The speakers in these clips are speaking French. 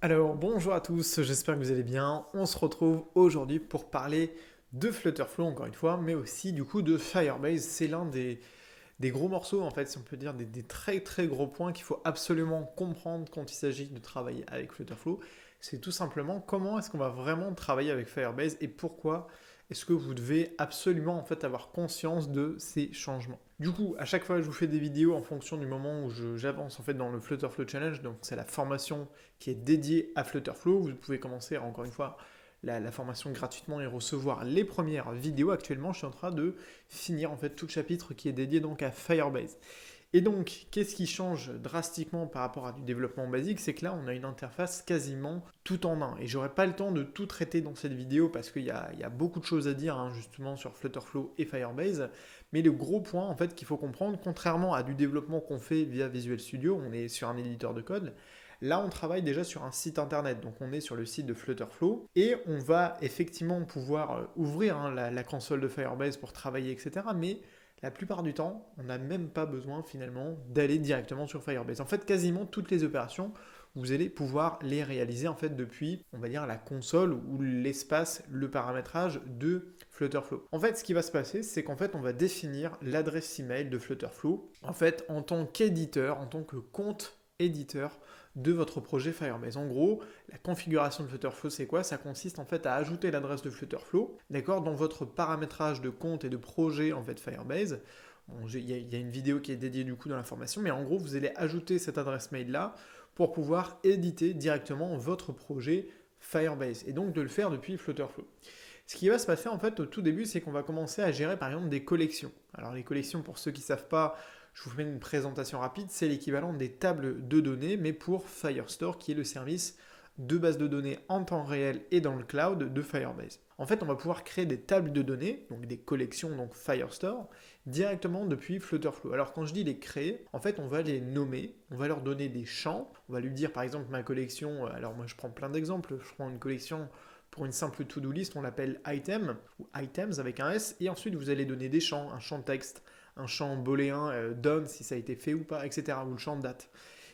Alors bonjour à tous, j'espère que vous allez bien. On se retrouve aujourd'hui pour parler de Flutterflow encore une fois, mais aussi du coup de Firebase. C'est l'un des gros morceaux en fait, si on peut dire, des très très gros points qu'il faut absolument comprendre quand il s'agit de travailler avec Flutterflow. C'est tout simplement comment est-ce qu'on va vraiment travailler avec Firebase et pourquoi est-ce que vous devez absolument en fait avoir conscience de ces changements. Du coup, à chaque fois, je vous fais des vidéos en fonction du moment où j'avance en fait dans le Flutterflow Challenge. Donc, c'est la formation qui est dédiée à Flutterflow. Vous pouvez commencer encore une fois la formation gratuitement et recevoir les premières vidéos. Actuellement, je suis en train de finir en fait tout le chapitre qui est dédié donc à Firebase. Et donc, qu'est-ce qui change drastiquement par rapport à du développement basique? C'est que là, on a une interface quasiment tout en un. Et j'aurai pas le temps de tout traiter dans cette vidéo parce qu'il y a beaucoup de choses à dire hein, justement sur Flutterflow et Firebase. Mais le gros point en fait qu'il faut comprendre, contrairement à du développement qu'on fait via Visual Studio, on est sur un éditeur de code. Là, on travaille déjà sur un site internet, donc on est sur le site de Flutterflow et on va effectivement pouvoir ouvrir hein, la console de Firebase pour travailler, etc. Mais la plupart du temps, on n'a même pas besoin finalement d'aller directement sur Firebase. En fait, quasiment toutes les opérations, vous allez pouvoir les réaliser en fait depuis, on va dire, la console ou l'espace, le paramétrage de Flutterflow. En fait, ce qui va se passer, c'est qu'en fait, on va définir l'adresse email de Flutterflow, en fait, en tant qu'éditeur, en tant que compte éditeur de votre projet Firebase. En gros, la configuration de Flutterflow, c'est quoi? Ça consiste en fait à ajouter l'adresse de Flutterflow, d'accord, dans votre paramétrage de compte et de projet en fait Firebase. Bon, il y a une vidéo qui est dédiée du coup dans la formation, mais en gros, vous allez ajouter cette adresse mail là pour pouvoir éditer directement votre projet Firebase et donc de le faire depuis Flutterflow. Ce qui va se passer en fait au tout début, c'est qu'on va commencer à gérer par exemple des collections. Alors les collections, pour ceux qui ne savent pas, je vous fais une présentation rapide, c'est l'équivalent des tables de données, mais pour Firestore, qui est le service de base de données en temps réel et dans le cloud de Firebase. En fait, on va pouvoir créer des tables de données, donc des collections, donc Firestore, directement depuis Flutterflow. Alors quand je dis les créer, en fait, on va les nommer, on va leur donner des champs, on va lui dire par exemple ma collection, alors moi je prends plein d'exemples, je prends une collection pour une simple to-do list, on l'appelle item ou items avec un S, et ensuite vous allez donner des champs, un champ texte, un champ booléen, done si ça a été fait ou pas, etc. ou le champ date.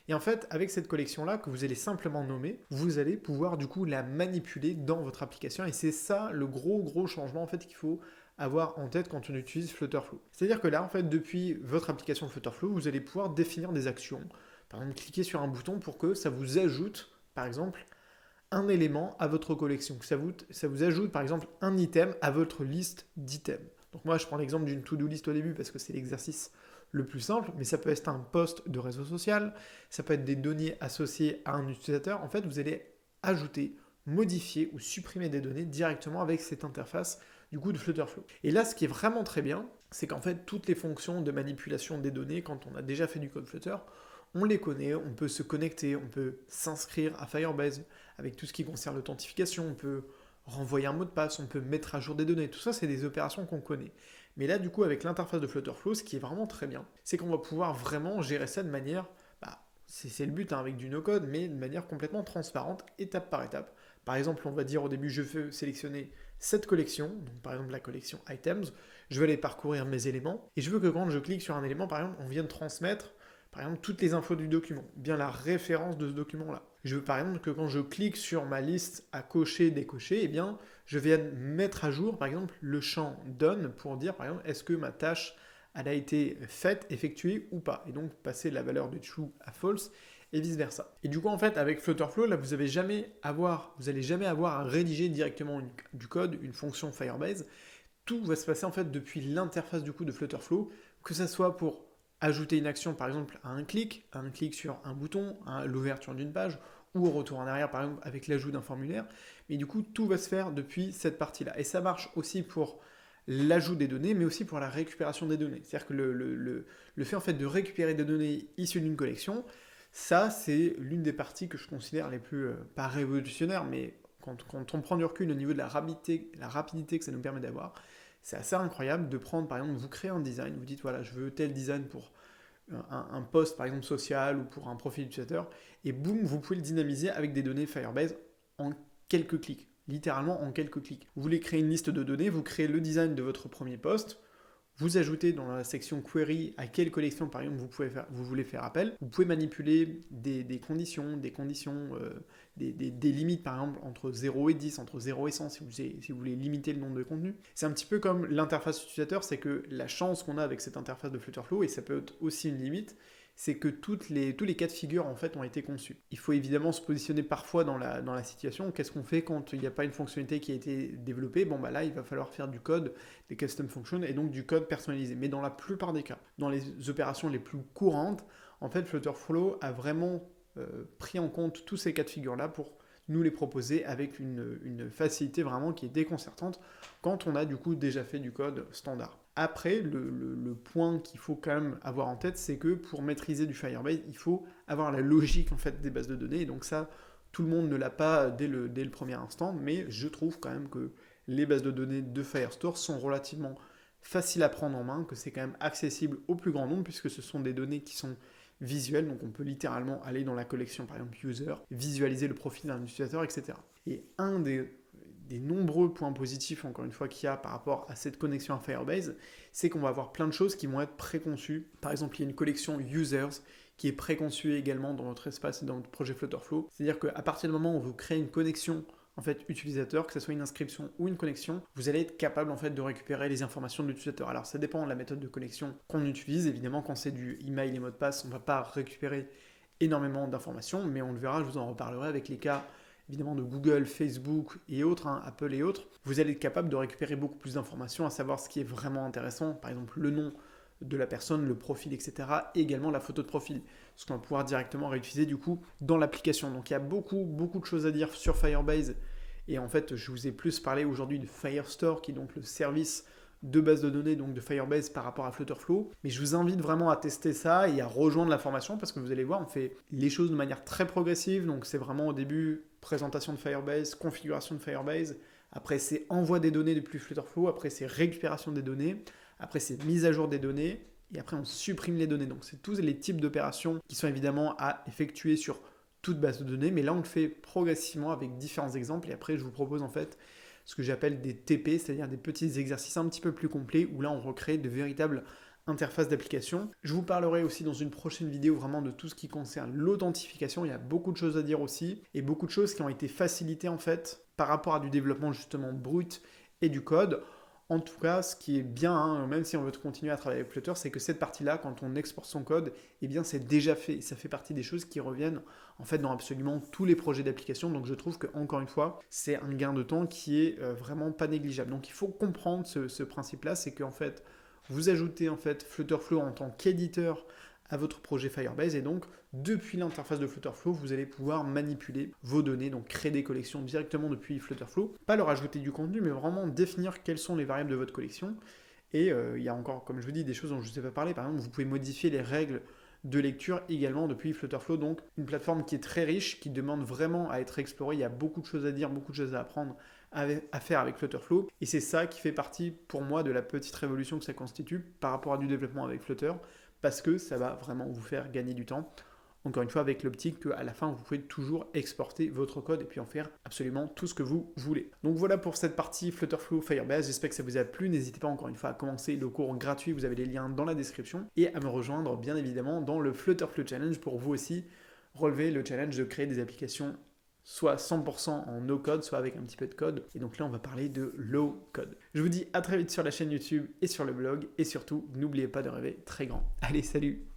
Et en fait, avec cette collection-là que vous allez simplement nommer, vous allez pouvoir du coup la manipuler dans votre application. Et c'est ça le gros changement en fait qu'il faut avoir en tête quand on utilise Flutterflow. C'est-à-dire que là, en fait, depuis votre application Flutterflow, vous allez pouvoir définir des actions. Par exemple, cliquer sur un bouton pour que ça vous ajoute, par exemple, un élément à votre collection, que ça vous ajoute par exemple un item à votre liste d'items. Donc moi je prends l'exemple d'une to-do list au début parce que c'est l'exercice le plus simple, mais ça peut être un post de réseau social, ça peut être des données associées à un utilisateur. En fait, vous allez ajouter, modifier ou supprimer des données directement avec cette interface du coup de Flutterflow. Et là, ce qui est vraiment très bien, c'est qu'en fait, toutes les fonctions de manipulation des données, quand on a déjà fait du code Flutter, on les connaît, on peut se connecter, on peut s'inscrire à Firebase avec tout ce qui concerne l'authentification, on peut renvoyer un mot de passe, on peut mettre à jour des données, tout ça c'est des opérations qu'on connaît. Mais là du coup avec l'interface de Flutterflow, ce qui est vraiment très bien, c'est qu'on va pouvoir vraiment gérer ça de manière, c'est le but hein, avec du no-code, mais de manière complètement transparente, étape par étape. Par exemple, on va dire au début, je veux sélectionner cette collection, donc par exemple la collection items, je veux aller parcourir mes éléments, et je veux que quand je clique sur un élément, par exemple, on vienne transmettre par exemple toutes les infos du document, bien la référence de ce document-là. Je veux par exemple que quand je clique sur ma liste à cocher, décocher, eh bien, je viens mettre à jour par exemple le champ done pour dire par exemple est-ce que ma tâche elle a été faite, effectuée ou pas, et donc passer la valeur de true à false et vice versa. Et du coup en fait avec Flutterflow là vous allez jamais avoir à rédiger directement du code, une fonction Firebase. Tout va se passer en fait depuis l'interface du coup de Flutterflow, que ça soit pour ajouter une action par exemple à un clic sur un bouton, à l'ouverture d'une page, ou au retour en arrière par exemple avec l'ajout d'un formulaire. Mais du coup tout va se faire depuis cette partie-là. Et ça marche aussi pour l'ajout des données, mais aussi pour la récupération des données. C'est-à-dire que le fait en fait de récupérer des données issues d'une collection, ça c'est l'une des parties que je considère les plus, pas révolutionnaires, mais quand on prend du recul au niveau de la rapidité que ça nous permet d'avoir, c'est assez incroyable de prendre, par exemple, vous créez un design, vous dites, voilà, je veux tel design pour un post, par exemple, social ou pour un profil utilisateur, et boum, vous pouvez le dynamiser avec des données Firebase en quelques clics, littéralement en quelques clics. Vous voulez créer une liste de données, vous créez le design de votre premier post, vous ajoutez dans la section query à quelle collection par exemple vous voulez faire appel. Vous pouvez manipuler des conditions, des limites par exemple entre 0 et 10, entre 0 et 100 si vous voulez limiter le nombre de contenus. C'est un petit peu comme l'interface utilisateur, c'est que la chance qu'on a avec cette interface de Flutterflow, et ça peut être aussi une limite, c'est que tous les cas de figure en fait ont été conçus. Il faut évidemment se positionner parfois dans la situation. Qu'est-ce qu'on fait quand il n'y a pas une fonctionnalité qui a été développée? Bon bah là il va falloir faire du code, des custom functions et donc du code personnalisé. Mais dans la plupart des cas, dans les opérations les plus courantes, en fait Flutterflow a vraiment pris en compte tous ces cas de figure là pour nous les proposer avec une facilité vraiment qui est déconcertante quand on a du coup déjà fait du code standard. Après, le point qu'il faut quand même avoir en tête, c'est que pour maîtriser du Firebase, il faut avoir la logique en fait des bases de données. Et donc ça, tout le monde ne l'a pas dès le premier instant, mais je trouve quand même que les bases de données de Firestore sont relativement faciles à prendre en main, que c'est quand même accessible au plus grand nombre, puisque ce sont des données qui sont visuelles, donc on peut littéralement aller dans la collection, par exemple user, visualiser le profil d'un utilisateur, etc. Et un des nombreux points positifs, encore une fois, qu'il y a par rapport à cette connexion à Firebase, c'est qu'on va avoir plein de choses qui vont être préconçues. Par exemple, il y a une collection users qui est préconçue également dans votre espace et dans votre projet Flutterflow. C'est-à-dire qu'à partir du moment où vous créez une connexion en fait, utilisateur, que ce soit une inscription ou une connexion, vous allez être capable en fait de récupérer les informations de l'utilisateur. Alors ça dépend de la méthode de connexion qu'on utilise. Évidemment, quand c'est du email et mot de passe, on ne va pas récupérer énormément d'informations, mais on le verra, je vous en reparlerai avec les cas évidemment de Google, Facebook et autres, Apple et autres. Vous allez être capable de récupérer beaucoup plus d'informations, à savoir ce qui est vraiment intéressant, par exemple le nom de la personne, le profil, etc. Et également la photo de profil, ce qu'on va pouvoir directement réutiliser du coup dans l'application. Donc il y a beaucoup de choses à dire sur Firebase. Et en fait, je vous ai plus parlé aujourd'hui de Firestore, qui est donc le service de base de données donc de Firebase par rapport à Flutterflow. Mais je vous invite vraiment à tester ça et à rejoindre la formation parce que vous allez voir, on fait les choses de manière très progressive. Donc c'est vraiment au début présentation de Firebase, configuration de Firebase. Après c'est envoi des données depuis Flutterflow. Après c'est récupération des données. Après c'est mise à jour des données. Et après on supprime les données. Donc c'est tous les types d'opérations qui sont évidemment à effectuer sur toute base de données. Mais là on le fait progressivement avec différents exemples. Et après je vous propose en fait ce que j'appelle des TP, c'est-à-dire des petits exercices un petit peu plus complets où là on recrée de véritables interfaces d'application. Je vous parlerai aussi dans une prochaine vidéo vraiment de tout ce qui concerne l'authentification. Il y a beaucoup de choses à dire aussi et beaucoup de choses qui ont été facilitées en fait par rapport à du développement justement brut et du code. En tout cas, ce qui est bien, même si on veut continuer à travailler avec Flutter, c'est que cette partie-là, quand on exporte son code, eh bien c'est déjà fait. Et ça fait partie des choses qui reviennent en fait dans absolument tous les projets d'application. Donc je trouve que encore une fois, c'est un gain de temps qui est vraiment pas négligeable. Donc il faut comprendre ce principe-là, c'est qu'en fait, vous ajoutez en fait Flutterflow en tant qu'éditeur à votre projet Firebase et donc depuis l'interface de Flutterflow, vous allez pouvoir manipuler vos données, donc créer des collections directement depuis Flutterflow, pas leur ajouter du contenu, mais vraiment définir quelles sont les variables de votre collection. Et il y a encore, comme je vous dis, des choses dont je ne vous ai pas parlé. Par exemple, vous pouvez modifier les règles de lecture également depuis Flutterflow, donc une plateforme qui est très riche, qui demande vraiment à être explorée. Il y a beaucoup de choses à dire, beaucoup de choses à apprendre, à faire avec Flutterflow. Et c'est ça qui fait partie pour moi de la petite révolution que ça constitue par rapport à du développement avec Flutter, parce que ça va vraiment vous faire gagner du temps. Encore une fois, avec l'optique qu'à la fin, vous pouvez toujours exporter votre code et puis en faire absolument tout ce que vous voulez. Donc voilà pour cette partie Flutterflow Firebase. J'espère que ça vous a plu. N'hésitez pas encore une fois à commencer le cours gratuit. Vous avez les liens dans la description et à me rejoindre bien évidemment dans le Flutterflow Challenge pour vous aussi relever le challenge de créer des applications soit 100% en no code, soit avec un petit peu de code. Et donc là, on va parler de low code. Je vous dis à très vite sur la chaîne YouTube et sur le blog. Et surtout, n'oubliez pas de rêver très grand. Allez, salut!